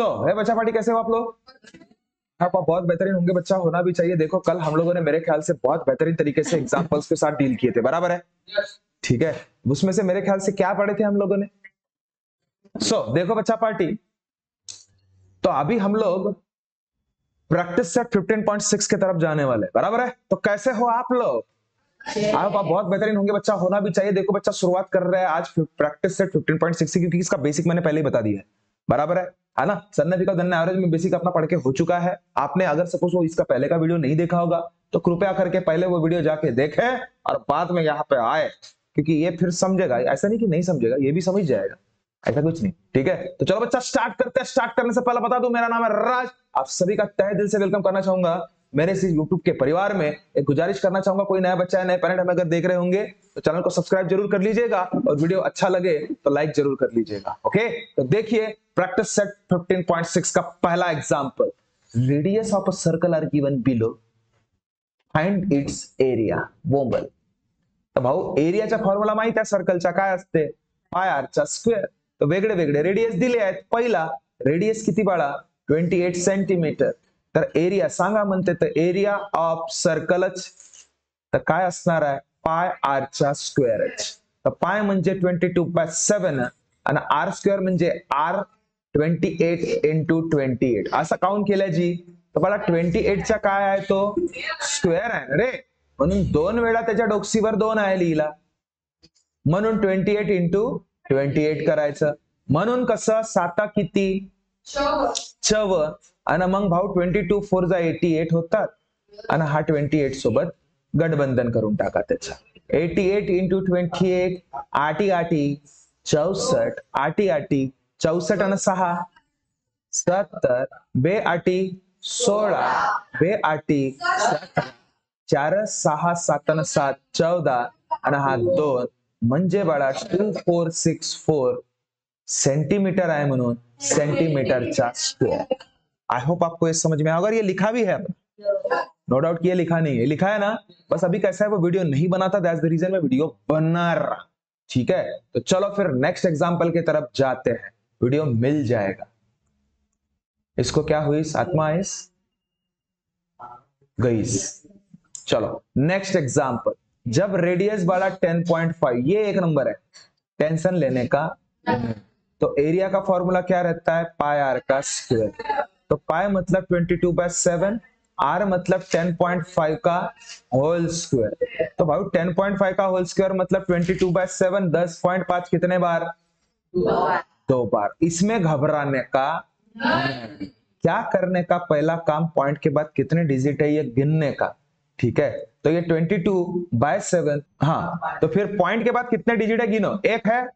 है बच्चा पार्टी, कैसे हो आप लोग? आप बहुत बेहतरीन होंगे, बच्चा होना भी चाहिए। देखो कल हम लोगों ने मेरे ख्याल से बहुत बेहतरीन तरीके से एग्जांपल्स के साथ डील किए थे, बराबर है? ठीक है, उसमें से मेरे ख्याल से क्या पढ़े थे हम लोगों ने? देखो बच्चा पार्टी, तो अभी हम लोग प्रैक्टिस सेट 15.6 की तरफ जाने वाले, बराबर है? तो कैसे हो आप लोग? आप बहुत बेहतरीन होंगे, बच्चा होना भी चाहिए। देखो बच्चा शुरुआत कर रहा है आज प्रैक्टिस सेट 15.6 से, क्योंकि इसका बेसिक मैंने पहले ही बता दिया है, बराबर है ना? सन्नफिका दन्ना एवरेज में बेसिक अपना पढ़ के हो चुका है। आपने अगर सपोज वो इसका पहले का वीडियो नहीं देखा होगा तो कृपया करके पहले वो वीडियो जाके देखे और बाद में यहाँ पे आए, क्योंकि ये फिर समझेगा। ऐसा नहीं कि नहीं समझेगा, ये भी समझ जाएगा, ऐसा कुछ नहीं। ठीक है, तो चलो बच्चा स्टार्ट करते हैं। स्टार्ट करने से पहले बता दूं, मेरा नाम है राज। आप सभी का तहे दिल से वेलकम करना चाहूंगा मेरे इस YouTube के परिवार में। एक गुजारिश करना चाहूंगा, कोई नया बच्चा है, नए पेरेंट हमें अगर देख रहे होंगे तो चैनल को सब्सक्राइब जरूर कर लीजिएगा और वीडियो अच्छा लगे तो लाइक जरूर कर लीजिएगा। ओके, तो देखिए प्रैक्टिस सेट 15.6 का पहला example, radius of a circle R given below, find its area वोंबल। तर भाऊ एरियाचा फॉर्म्युला माहित आहे सर्कलचा, काय असते? पाय आर चा स्क्वेअर. तर वेगळे वेगळे रेडियस दिले आहेत. पहिला रेडियस किती बाळा? 28 सेंटीमीटर. तर एरिया सांगा म्हणते, तर एरिया ऑफ सर्कलच तर काय असणार आहे? पाय आर चा स्क्वेअरच. तर पाय म्हणजे 22/7 आणि आर स्क्वेअर म्हणजे आर 28 into 28 असं काउंट केलं जी. तर मला 28 चा काय आहे? तो स्क्वेअर आहे रे, म्हणून 2 वेळा त्याच्या डोकसीवर 2 आहे लिहिला, म्हणून 28 into 28 करायचं. म्हणून कसं, 7 किती? 14. आणि मग भाऊ 22 4 जा 88 होतात आणि हा 28 सोबत गठबंधन करून टाका त्याचा. 88 into 28 8 64, 8 64 आणि 6 70, 2 8 16, 2 8 17, 4 6 7 आणि 7 14 आणि हा 2 म्हणजे बाळा 2464 सेंटीमीटर आहे, म्हणून सेंटीमीटरचा स्क्वायर. आई होप आपको ये समझ में आया। अगर ये लिखा भी है, नो डाउट कि ये लिखा नहीं है, लिखा है ना, बस अभी कैसा है वो वीडियो नहीं बनाता, दैट्स द रीजन मैं वीडियो बना रहा। ठीक है, तो चलो फिर नेक्स्ट एग्जांपल की तरफ जाते हैं, वीडियो मिल जाएगा। इसको क्या हुई? आत्मा इस गई। चलो नेक्स्ट एग्जांपल, जब रेडियस बाला 10.5, ये एक नंबर है, टेंशन लेने का। तो एरिया का फॉर्मूला क्या रहता है? पाई आर का स्क्वायर। तो पाई मतलब 22/7, आर मतलब 10.5 का होल स्क्वायर। तो भाई 10.5 का होल स्क्वायर मतलब 22/7, 10.5 कितने बार? 2 बार। इसमें घबराने का क्या करने का, पहला काम पॉइंट के बाद कितने डिजिट है ये गिनने का। ठीक है, तो ये 22/7, हाँ, तो फिर पॉइंट के बाद कितने डिजिट है गिनो, एक है,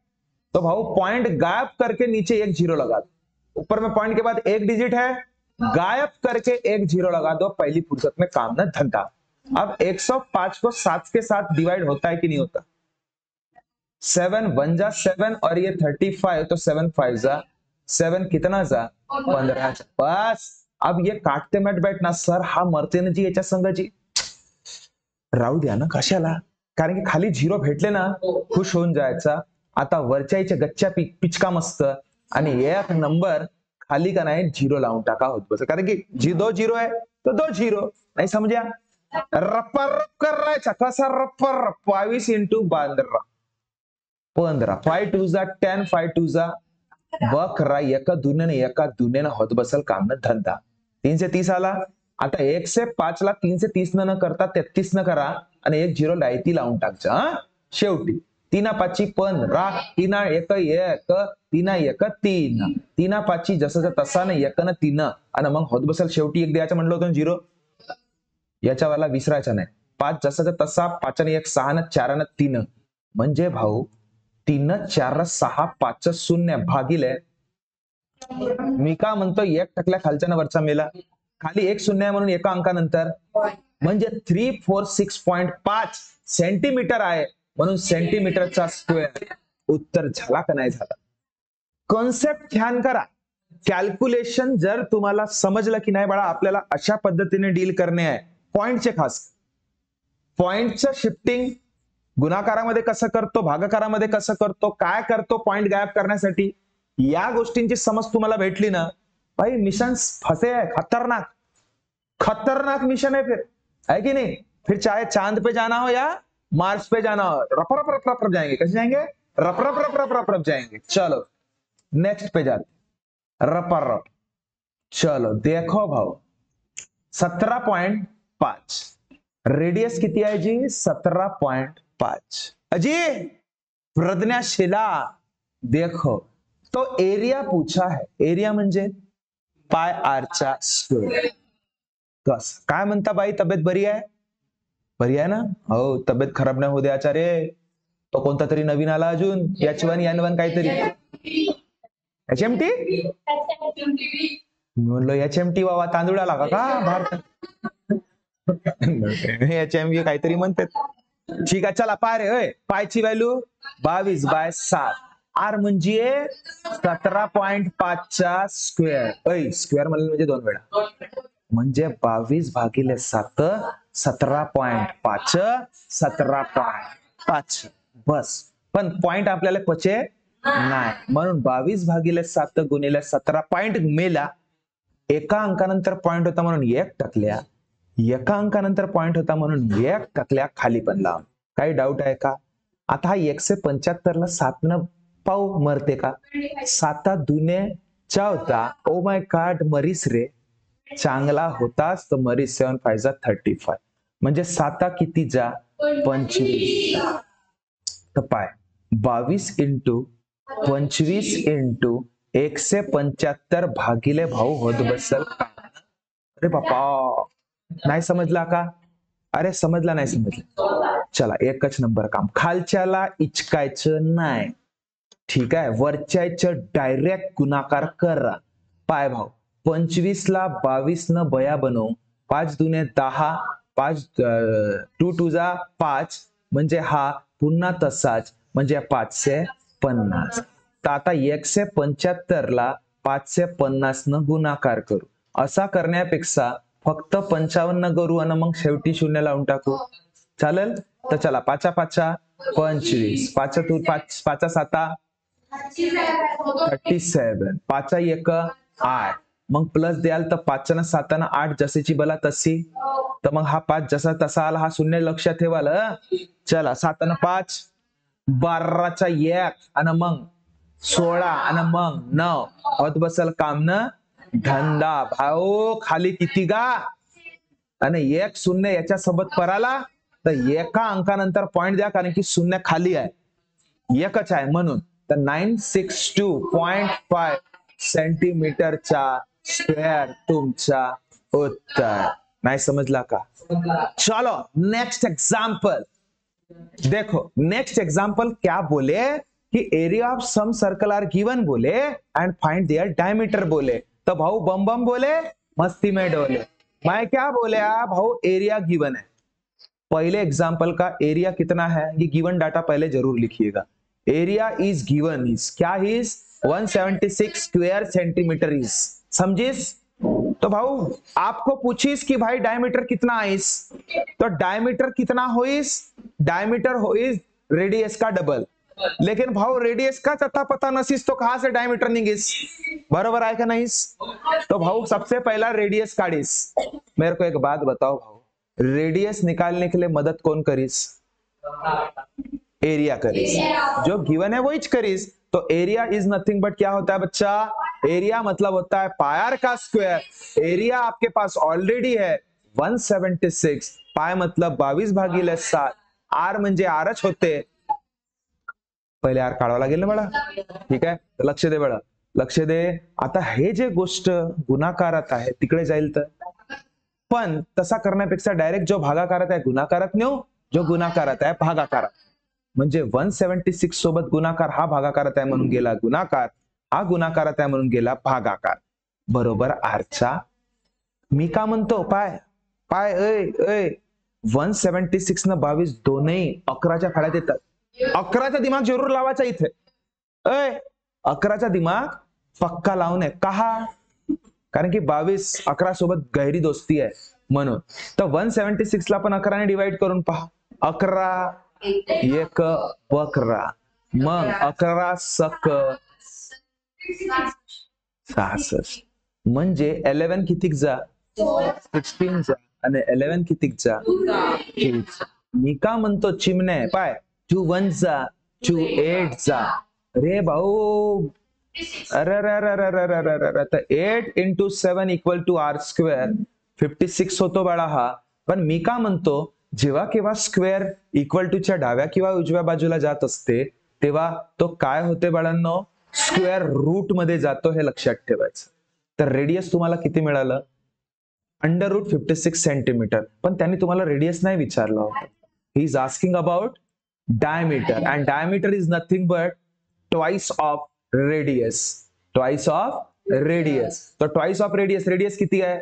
तो भाऊ पॉइंट गायब करके नीचे एक जीरो लगा दो। ऊपर में पॉइंट के बाद एक डिजिट है, गायब करके एक जीरो लगा दो, पहली फुर्सत में काम ना धंधा। अब 105 को 7 के साथ डिवाइड होता है कि नहीं होता? 7 1 जा 7 और ये 35, तो 7 5 जा 7 कितना जा 15। बस अब ये काटते मत बैठना, सर हा मरते ना जी याच्या संघाची, राहू द्या ना कशाला, कारण की खाली झिरो भेटले ना खुश होऊन जायचा। आता वरच्या गच्च्या पिचका मस्त आणि एक नंबर खाली का नाही झिरो लावून टाका होत बस, कारण की जी 2 0 है तो 2 0 नहीं समझा? रप्पा रप करायचा कसा? रप्पा रप 22 into 12 15, 5 2 जा 10, 5 2 जा बकरा, एका दुने होत बसल काम न धंदा। 3 से 30 आला, आता 1 से 5 ला 3 से 30 न करता 33 न करा आणि एक झिरो लायती लावून टाकचा। हा शेवटी 3 5 15, 3 1 1, 3 1 3, 3 5 जसं तसा नाही 1 न 3 आणि मग होत बसल शेवटी एक द्यायचं म्हणलं होतं झिरो, याच्यावाला विसरायचा नाही। 5 जसं तसा, 5 आणि 1 6 न 4 न 3, म्हणजे भाऊ 3 4 6 5 0 भागिले, मी का म्हणतो 1 टकल्या खालच्या वरचा मेला, खाली 1 0 आहे म्हणून एका अंकानंतर, म्हणजे 346.5 सेंटीमीटर आहे, म्हणून सेंटीमीटरचा स्क्वेअर। उत्तर झाला का नाही झाला? कॉन्सेप्ट ध्यान करा, कॅल्क्युलेशन जर तुम्हाला समजलं की नाही बाळा, आपल्याला अशा पद्धतीने डील करणे आहे। पॉइंटचे खास, पॉइंटचं शिफ्टिंग गुणाकारामध्ये कसं करतो, भागाकारामध्ये कसं करतो, काय करतो पॉइंट गायब करण्यासाठी, या गोष्टींची समज तुम्हाला भेटली ना भाई मिशन फंसे है, खतरनाक खतरनाक मिशन है फिर, है कि नहीं? फिर चाहे चांद पे जाना हो या मार्स पे जाना हो, रप रप रप रप रप जाएंगे। कैसे जाएंगे? रप रप रप रप रप रप जाएंगे। चलो नेक्स्ट पे जाते, रप रप। चलो देखो भाव, 17.5 रेडियस किती आहे जी? 17.5। अजी प्रज्ञाशिला देखो, तो एरिया पूछा है, एरिया म्हणजे पाय आरचा स्क्वेअर। कस काय म्हणता बाई, तब्येत बरी आहे? बरी आहे ना? हो, तब्येत खराब नाही होऊ द्यायचा रे। तो कोणता तरी नवीन आला अजून, H1 N1 काहीतरी, HMT। मी म्हणलो HMT बाबा तांदूळ आला का भारतात? HMV काहीतरी म्हणतात। ठीक आहे चला, पाय रे होय, पायची व्हॅल्यू 22/7। आर म्हणजे 17.5 चा स्क्वेअर। स्क्वेअर म्हणजे 2 वेळा, म्हणजे 22/7 17.5 17.5 बस। पण पॉइंट आपल्याला पचे नाही, म्हणून 22/7 गुणिले 17 पॉइंट मेला। एका अंकानंतर पॉइंट होता म्हणून 1 टाकल्या, एका अंकानंतर पॉइंट होता म्हणून 1 टाकल्या, खाली पण लावून। काही डाऊट आहे का? आता हा 175 ला 7 न पाऊ मरते का? 7 दुने 14। ओ माय गॉड, मरीस रे, चांगला होताच तर मरीस। 7 5 35, म्हणजे 7 किती जा? 25। तर पाय 22 इंटू 25 इंटू 175 भागिले भाऊ होत बसल। अरे बापा, नाही समजला का? अरे समजला नाही समजला, चला एकच नंबर काम, खालच्याला इचकायचं नाही, ठीक आहे? वरच्याचं डायरेक्ट गुणाकार करा। पाय भाऊ 25 ला 22 न बया बनवू, 5 दुने 10, 5 2 2 जा 5, म्हणजे हा पुन्हा तसाच, म्हणजे 550। तर आता 175 ला 550 न गुणाकार करू। असा करण्यापेक्षा फक्त 55 करू आणि मग शेवटी 0 लावून टाकू, चालेल? तर चला, 5 5 25, 5 2 5 5 7 37, 5 1 8, मग प्लस द्याल तर 5 न 7 न 8 जशीची बला तशी। तर मग हा 5 जसा तसा आला, हा 0 लक्षात ठेवाल। चला 7 न 5 12चा 1 आणि मग 16 आणि मग 9 होत बसल काम न धंदा। भाऊ खाली किती गा? आणि 1 0 याच्या सोबत पराला तर एका अंकानंतर पॉइंट द्या, कारण की 0 खाली आहे, एकच आहे म्हणून। तर 962.5 सेंटीमीटरचा स्क्वेअर तुमचा उत्तर। नाही समजला का? चलो नेक्स्ट एग्जाम्पल देखो। नेक्स्ट एग्जाम्पल क्या बोले कि area of some circle R given बोले एंड फाइंड देयर डायमीटर बोले। तो भाऊ बम बम बोले, मस्ती में डोले। मैं क्या बोले भाऊ, एरिया गिवन है। पहले एग्जाम्पल का एरिया कितना है, ये गिवन डाटा पहले जरूर लिखिएगा। एरिया इज गिवन इज क्या? इज 176 स्क्वायर सेंटीमीटर इज, समझिस? तो भाऊ आपको पूछिस कि भाई डायमीटर कितना आइस, तो डायमीटर कितना होइस? डायमीटर होइस रेडियस का डबल। लेकिन भाऊ रेडियस का अता पता नसीस तो कहां से डायमीटर निगिस? बरोबर आहे का नहीं? तो भाऊ सबसे पहला रेडियस काढ़िस। मेरे को एक बात बताओ भाऊ, रेडियस निकालने के लिए मदद कौन करीस? एरिया करीस। जो गिवन है वो ही करीस। तो एरिया इज नथिंग बट क्या होता है बच्चा? एरिया मतलब होता है पाई आर का स्क्वायर। एरिया आपके पास ऑलरेडी है 176, पाय मतलब 22/7, आर म्हणजे आरच होते। पहिले आर काढावं लागेल ना बळा, ठीक आहे? लक्ष दे बळा, लक्ष दे। आता हे जे गोष्ट गुणाकारात आहे तिकडे जाईल, तर पण तसा करण्यापेक्षा डायरेक्ट जो भागाकारात आहे गुणाकारात नेऊ, जो गुणाकारात आहे भागाकारात। म्हणजे 176 सोबत गुणाकार, हा भागाकारात आहे म्हणून गेला गुणाकार, हा गुणाकारात आहे म्हणून गेला भागाकार, बरोबर आरचा। मी का म्हणतो पाय पाय ऐ 176 न 22 दोन्ही 11च्या फाळ्यात येतात। 11चा दिमाग जरूर लावायचा इथे, 11चा दिमाग पक्का लावून आहे। कहा? कारण की 22 11 सोबत गहरी दोस्ती आहे म्हणून। तर 176 ला पण 11 ने डिवाइड करून पहा, 11 1 11, मग 11 सक 66, म्हणजे 11 कितीक जा 16 जा आणि 11 कितीक जा 8. मी का म्हणतो चिमणे पाय 2 1 जा 2 8 जा. रे भाऊ अरे तर 8 into 7 equal to r square 56 होतो बाळा हा. पण मी का म्हणतो जेव्हा केव्हा स्क्वेअर इक्वल टू च्या डाव्या किंवा उजव्या बाजूला जात असते तेव्हा तो काय होते बाळांनो स्क्वेअर रूट मध्ये जातो हे लक्षात ठेवायचं. तर रेडियस तुम्हाला किती मिळालं √56 सेंटीमीटर. पण त्यांनी तुम्हाला रेडियस नाही विचारलं होतं. He is asking about diameter and diameter is nothing but twice of radius. Twice of radius. तो ट्वाइस ऑफ रेडियस रेडियस किती आहे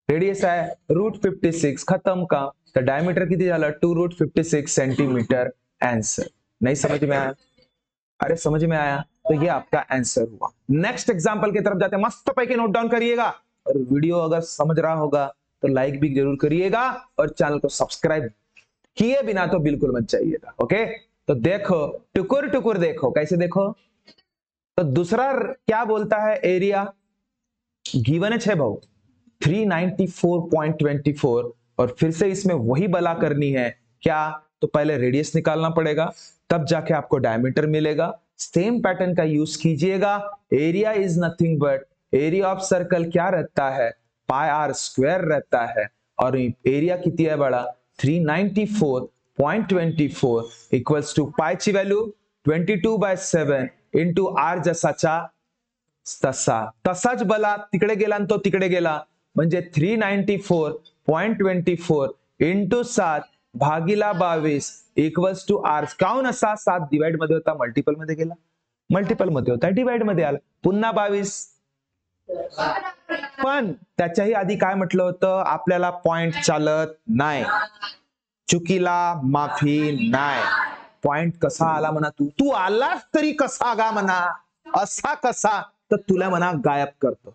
रेडियस आहे √56 खत्म का. तर डायमीटर किती झालं 2√56 सेंटीमीटर. आंसर. नहीं समझ में आया अरे समझ में आया तो ये आपका आंसर हुआ. नेक्स्ट एग्जांपल की तरफ जाते हैं. मस्त पैकी नोट डाउन करिएगा और वीडियो अगर समझ रहा होगा तो लाइक भी जरूर करिएगा और चैनल को सब्सक्राइब किए बिना तो बिल्कुल मत जाइएगा. ओके तो देखो टुकुर टुकुर देखो कैसे देखो. तो दूसरा क्या बोलता है एरिया गिवन है भाऊ 394.24 और फिर से इसमें वही बला करनी है क्या. तो पहले रेडियस निकालना पड़ेगा तब जाके आपको डायमीटर मिलेगा. सेम पैटर्न का यूज कीजिएगा. Area is nothing but area of circle क्या रहता है पाई आर स्क्वायर रहता है और एरिया किती है बड़ा 394.24 इक्वल्स टू पाई ची व्हॅल्यू 22/7 इंटू आर जसाचा तसा. तसाच बला तिकडे गेला आणि तो तिकडे गेला म्हणजे 394.24 इंटू 7 भागीला 22 इक्वल्स टू आर. काऊन असा 7 डिवाइड मध्ये होता मल्टिपल मध्ये गेला मल्टिपल मध्ये होता डिवाइड मध्ये आला पुन्हा 22. पण त्याच्याही आधी काय म्हटलं होतं आपल्याला पॉइंट चालत नाही. चुकीला माफी नाही. पॉइंट कसा आला म्हणा तू आलास तरी कसा गा म्हणा असा कसा तर तुला म्हणा गायब करतो.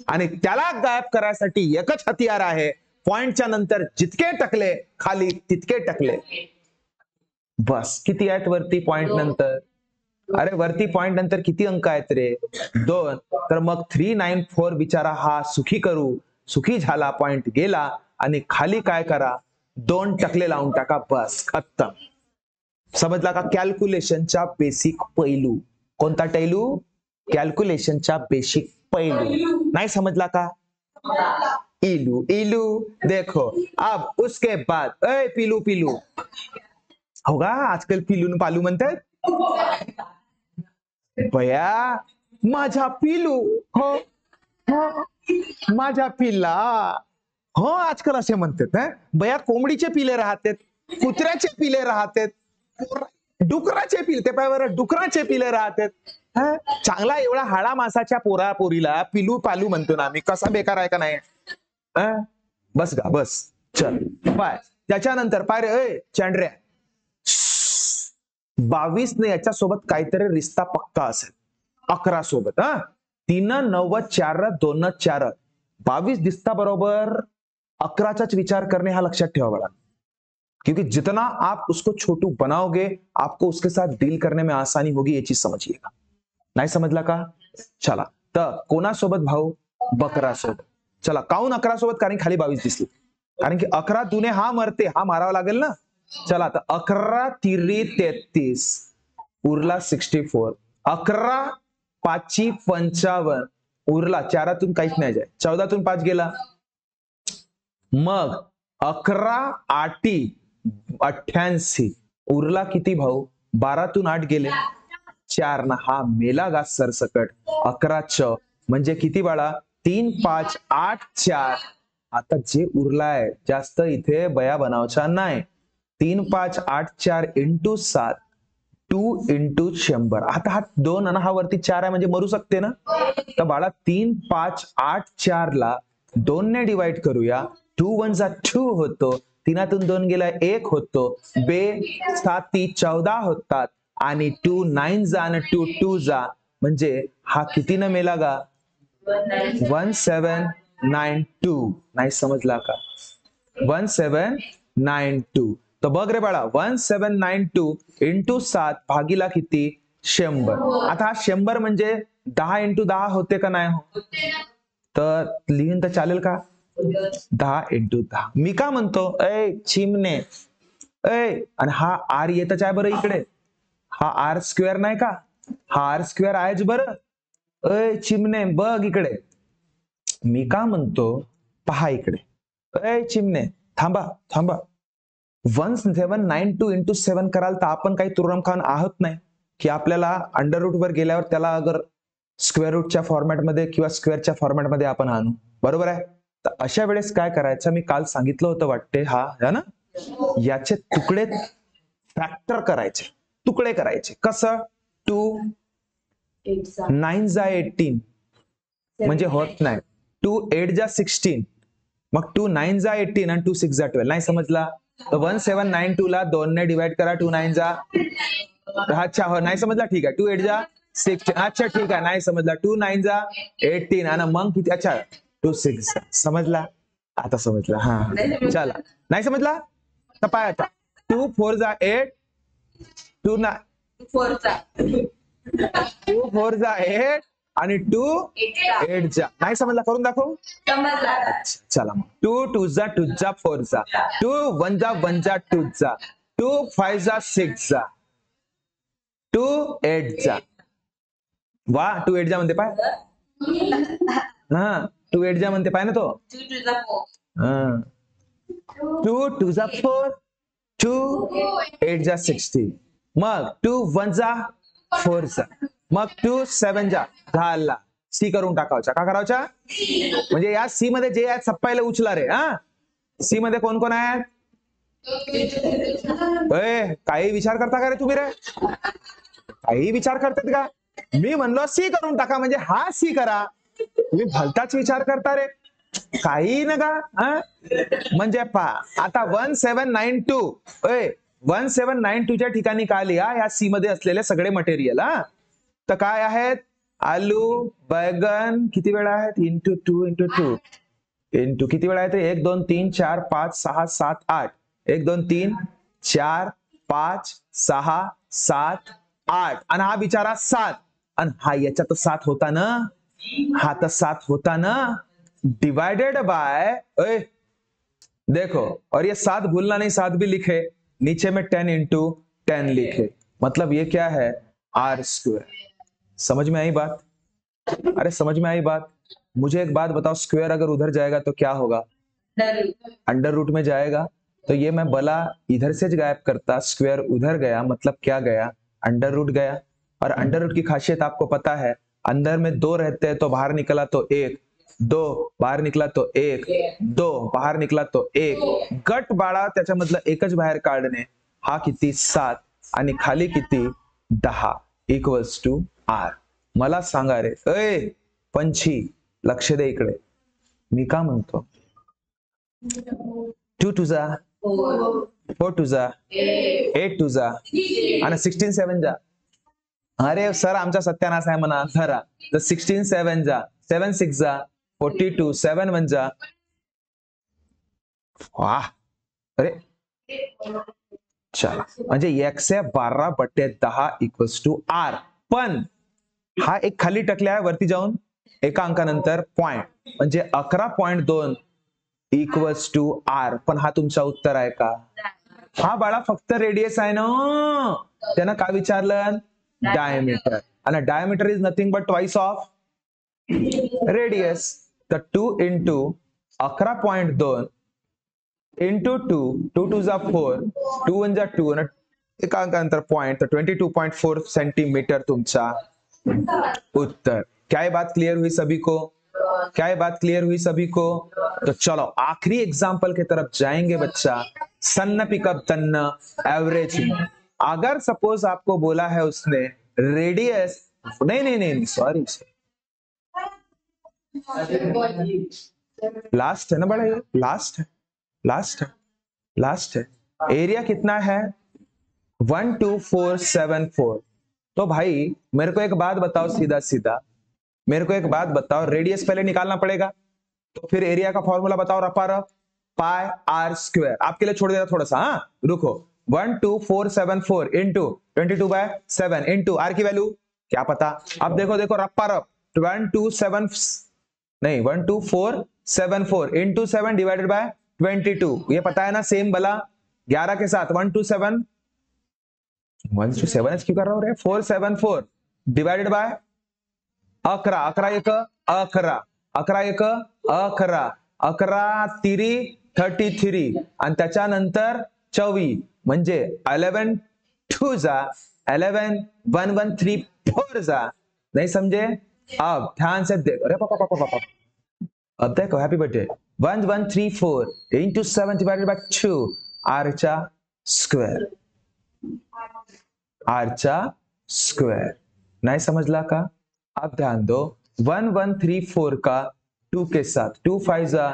आणि त्याला गायब करायसाठी एकच हतियार आहे पॉइंटच्या नंतर जितके टकले खाली तितके टकले. बस किती आहेत वरती पॉइंट नंतर अरे वरती पॉइंट नंतर किती अंक आहेत रे 2. तर मग 394 बिचारा हा सुखी करू सुखी झाला पॉइंट गेला आणि खाली काय करा 2 टकले लावून टाका बस खत्म. समजला का. कॅल्क्युलेशनचा बेसिक पैलू कोणता टैलू कॅल्क्युलेशनचा बेसिक पैलू नहीं समझला का. इलू इलू देखो अब उसके बाद ए पिलू पिलू होगा आजकल पिलू पालू म्हणतात बया माझा पिलू हो हो माझा पिल्ला हो आजकाल असे म्हणतात बया. कोंबडीचे पिले राहतात कुत्र्याचे पिले राहतात डुकराचे पिले ते पाय बरं डुकराचे पिले राहतात. चांगला एवढा हाडा मासाच्या पोरा पोरीला पिलू पालू म्हणतो ना आम्ही. कसा बेकार आहे का नाही. बस गा बस चल पाय. त्याच्यानंतर पाय रे चांड्र्या 22 ने याच्या सोबत काहीतरी रिश्ता पक्का असेल 11 सोबत. 3 9 4 2 4 22 दिसता बरोबर 11चाच विचार करणे हा लक्षात ठेवा बड़ा. क्योंकि जितना आप उसको छोटू बनाओगे आपको उसके साथ डील करने में आसानी होगी ये चीज समझिएगा. नाही समजला का. चला तर कोणासोबत भाऊ बकरा सोबत. चला काऊन 11 सोबत कारण खाली 22 दिसली कारण की 11 दुने हा मरते हा मारावा लागेल ना. चला तर 11 तिरी 33 उरला 64 11 5 55 उरला 4तून काहीच नाही जाय 14तून 5 गेला मग 11 8 88 उरला किती भाऊ 12तून 8 गेले 4 ना हा मेला गा सरसकट 11 म्हणजे किती बाळा 3 5 8 4. आता जे उरलाय जास्त इथे बया बनावचा नाही 3 5 8 4 इंटू 7 2 इंटू 100. आता हा 2 आणि हा वरती 4 आहे म्हणजे मरू शकते ना. तर बाळा 3 5 8 4 ला 2 ने डिवाइड करूया 2 1 जा 2 होतो 3तून 2 गेला 1 होतो बे 7 14 होतात आणि 2 9 जा आणि 2 2 जा म्हणजे हा किती न मेला गा 1792. नाही समजला का 1792. तो बघ रे बाळा 1792 इंटू 7 भागीला किती 100. आता हा 100 म्हणजे 10 इंटू 10 होते का नाही तर लिहिन तर चालेल का? 10 × 10. मी का म्हणतो ऐ चिमणे ऐ, आणि हा आर येतच आहे बरं इकडे, हा आर स्क्वेअर नाही का? हा आर स्क्वेअर आहेच बरं. ऐ चिमणे बघ इकडे, मी का म्हणतो पहा इकडे. ऐ चिमणे थांबा थांबा, 1792 × 7 कराल तर आपण काही तुरम खान आहोत नाही की आपल्याला अंडर रूट वर गेल्यावर त्याला अगर स्क्वेअर रूटच्या फॉर्मॅटमध्ये किंवा स्क्वेअरच्या फॉर्मॅटमध्ये आपण आणू, बरोबर आहे? तर अशा वेळेस काय करायचं, मी काल सांगितलं होतं वाटते, हा ना, याचे तुकडे फॅक्टर करायचे, तुकडे करायचे. कसं? 2 9 जा 18 म्हणजे होत नाही. 2 8 जा 16, मग 2 9 जा 18 आणि 2 6 जा 12. नाही समजला तर 1792 ला 2 ने डिवाइड करा. 2 9 जा, अच्छा हो नाही समजला, ठीक आहे. 2 8 जा 16, अच्छा ठीक आहे. नाही समजला, 2 9 जा 18 आणि मग किती, अच्छा 2 6 जा. समजला? आता समजला. हा चला, नाही समजला तर पाय आता. 2 4 जा 8, 2 4 जा 8 आणि 2 8 जा. नाही समजला, करून दाखवू? अच्छा चला मग. 2 2 जा 2 जा 4 जा, 2 1 जा 1 जा 2 जा, 2 5 जा 6 जा, 2 8 जा. वा 2 8 जा म्हणते पाय. हा 2 8 जा म्हणते पाय ना तो. 2 2 जा 4, 2 8 जा 16, मग 2 1 जा 4 जा, मग 2 7 जा 10 सी करून टाकावच्या. का करावच्या? म्हणजे या सी मध्ये जे आहेत सप्पायला उचला रे. हा सी मध्ये कोण कोण आहेत? काही विचार करता का रे तुम्ही रे? काही विचार करतात का? मी म्हणलो सी करून टाका म्हणजे हा सी करा, तुम्ही भलताच विचार करता रे. काही नका. म्हणजे पहा आता 1792, 1792 च्या ठिकाणी काय लिहा, या सी मध्ये असलेले सगळे मटेरियल. तर काय आहेत? आलू, बैगन किती वेळा आहेत? इंटू 2 × 2 इंटू किती वेळा आहेत? 1 2 3 4 5 6 7 8, 1 2 3 4 5 6 7 8, आणि हा बिचारा 7, आणि हा याच्यात 7 होता ना, हा तर 7 होता ना, डिवाइडेड बाय, देखो, और ये 7 भूलना नहीं, 7 भी लिखे नीचे में 10 × 10 लिखे, मतलब ये क्या है? R square. समझ में आई बात? अरे समझ में आई बात? मुझे एक बात बताओ, स्क्वायर अगर उधर जाएगा तो क्या होगा? अंडर रूट में जाएगा. तो ये मैं बला इधर से गायब करता, स्क्वायर उधर गया, मतलब क्या गया? अंडर रूट गया. और अंडर रूट की खासियत आपको पता है, अंदर में 2 रहते हैं तो बाहर निकला तो 1, 2 बाहर निकला तो 1, 2 बाहर निकला तो 1, गट बाळा त्याच्यामधलं एकच बाहेर काढणे. हा किती? 7, आणि खाली किती? 10 = R. मला सांगा रे, पंछी लक्ष दे इकडे, मी का म्हणतो 2 2 जा 4 2 जा 8 2 जा आणि 16 7 जा. अरे सर आमचा सत्यानाश आहे म्हणा, धरा. तर 16 7 जा, 7 6 जा 42, 7 1 जा. वाह, अरे चला, म्हणजे 112/10 = R. पण हा एक खाली टकल्या आहे वरती जाऊन एका अंकानंतर पॉइंट, म्हणजे 11.2 = R. पण हा तुमचा उत्तर आहे का? हा बाळा फक्त रेडियस आहे ना. त्यानं काय विचारलं? डायमीटर. आणि diameter is nothing but twice of radius. तर 2 × 11.2 × 2, 2 2 जा 4, 2 1 जा 2, आणि एका अंकानंतर पॉइंट, तर 22.4 सेंटीमीटर तुमचा उत्तर. क्या ये बात क्लियर हुई सभी को? क्या ये बात क्लियर हुई सभी को? तो चलो आखिरी एग्जाम्पल की तरफ जाएंगे बच्चा. सन्न पिकअप तन्न एवरेज. अगर सपोज आपको बोला है उसने रेडियस, नहीं सॉरी, लास्ट है ना बड़ा, ये लास्ट है. एरिया कितना है? 12474. तो भाई मेरे को एक बात बताओ, सीधा मेरे को एक बात बताओ, रेडियस पहले निकालना पड़ेगा, तो फिर एरिया का फॉर्मूला बताओ. रफा रफ पाई आर स्क्वायर. आपके लिए छोड़ देता थोड़ा सा. हाँ रुको. 12474 इंटू 22/7 इंटू आर की वैल्यू क्या पता. अब देखो रफ्पा रफ 127 नहीं 12474 इंटू 7 डिवाइडेड बाय 22, ये पता है ना सेम बला 11 के साथ 127 127 क्यों कर रहा हूं रे 474 डिवाइडेड बाय 11 11 एक 11 11 एक 11 11 तिरी 33 आणि त्याच्यानंतर 24 म्हणजे 11 2 जा 11 1134 जा नहीं समझे। अब ध्यान से देख, अरे पापा पापा पापा अब देखो happy birthday 1134 into 7 divided by 2 आरचा स्क्वायर आरचा स्क्वायर नहीं समझला का। अब ध्यान दो 1134 का 2 के साथ 2 5 जा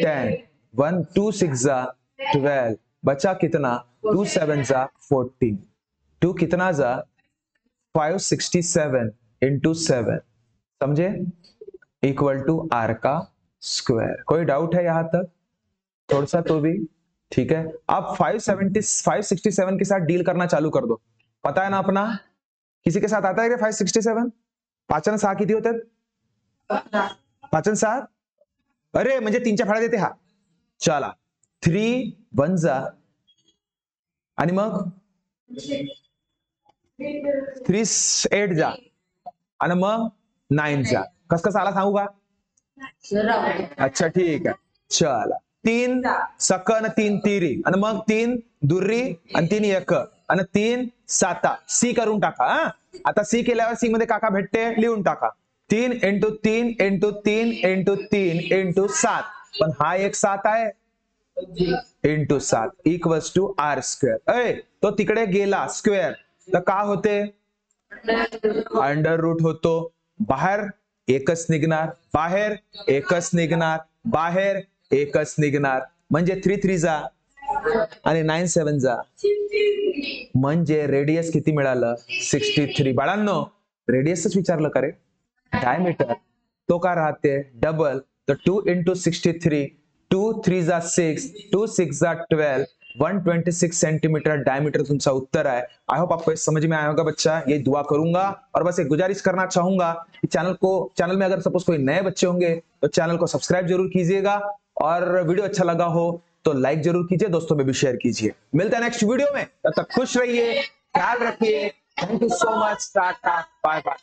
10 1 2 6 जा 12 बचा कितना 2 7 जा 14 2 कितना जा 567 इंटू 7 समझे इक्वल टू आर का स्क्वायर। कोई डाउट है यहां तक थोड़ा सा तो भी ठीक है। आप 567 के साथ डील करना चालू कर दो, पता है ना अपना किसी के साथ आता है 567 पाचन 6 किती होतात पाचन 7 अरे म्हणजे 3च्या फाळा देते हा चला 3 1 जा आणि मग 3 8 जा आणि मग 9 जा कस कसं आला सांगू का। अच्छा ठीक आहे चला 3 सकन 3 तिरी आणि मग 3 दुर्री आणि 3 एक आणि 3 7 सी करून टाका। आता सी केल्यावर सी मध्ये काका भेटते लिहून टाका 3 इंटू 3 इंटू 3 इंटू 3 इंटू 7 पण हा एक 7 आहे into 7 equals to R square. तो तिकडे गेला स्क्वेअर तर का होते अंडर रूट होतो बाहेर एकच निघणार बाहेर एकच निघणार बाहेर एकच निघणार म्हणजे 3 3 जा आणि 9 7 जा म्हणजे रेडियस किती मिळालं 63। बाळांनो रेडियसच विचारलं का रे डायमीटर तो का राहते डबल तर 2 इंटू 63 2 3 जा 6 2 6 जा 12 126 सेंटीमीटर डायमीटर तुमचा उत्तर है। आई होप आपको समझ में आया होगा बच्चा। ये दुआ करूंगा और बस एक गुजारिश करना चाहूंगा कि चैनल में अगर सपोज कोई नए बच्चे होंगे तो चैनल को सब्सक्राइब जरूर कीजिएगा और वीडियो अच्छा लगा हो तो लाइक जरूर कीजिए दोस्तों में भी शेयर कीजिए। मिलते हैं नेक्स्ट वीडियो में, तब तक खुश रहिए ख्याल रखिए। Thank you so much tata bye bye.